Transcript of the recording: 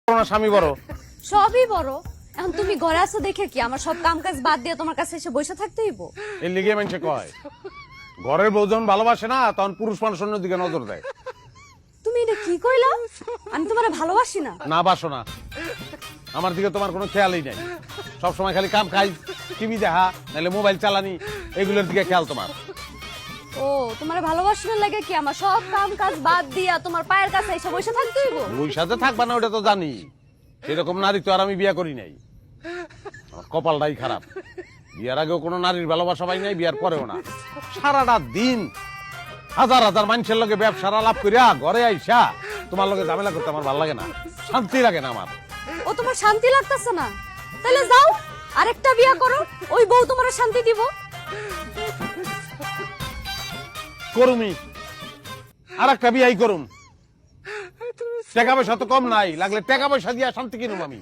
স্বামী বড়? সবই বড়। এখন তুমি ঘরে আছো দেখে কি আমার সব কাম কাজ বাদ দিয়ে তোমার কাছে এসে বসে থাকতে হইব? এর লিগে মানুষে কয় ঘরের বউ যখন ভালোবাসে না তখন পুরুষ মানুষ অন্য দিকে নজর দেয়। তুমি এটা কি কইলা? আমি তোমারে ভালোবাসি না। না বাসো না, আমার দিকে তোমার কোনো খেয়ালই নাই। সবসময় খালি কাম খাই, টিভি দেখা, নাহলে মোবাইল চালানি, এগুলোর দিকে খেয়াল তোমার। ও তোমারে ভালোবাসি না লাগে কি আমার সব কাম কাজ বাদ দিয়া তোমার পায়ের কাছে এসে বসে থাকতে হইব? ওই সাথে থাকবা না ওটা তো জানি, সেরকম নারী তো আর আমি বিয়ে করি নাই। আমার কপালটাই খারাপ, বিয়ার আগেও কোনো নারীর ভালোবাসা পাই নাই, বিয়ার পরেও না। সারাটা দিন হাজার হাজার মানুষের লগে ব্যবসার আলাপ করিয়া ঘরে আইসা তোমার লগে ঝামেলা করতে আমার ভালো লাগে না, শান্তি লাগে না আমার। ও তোমার শান্তি লাগতেছে না? তাহলে যাও আরেকটা বিয়া করো, ওই বউ তোমার শান্তি দিব। করুমি আর একটা বিয়াই করুম, টাকা পয়সা তো কম নাই, লাগলে টাকা পয়সা দিয়া শান্তি কিনুম আমি।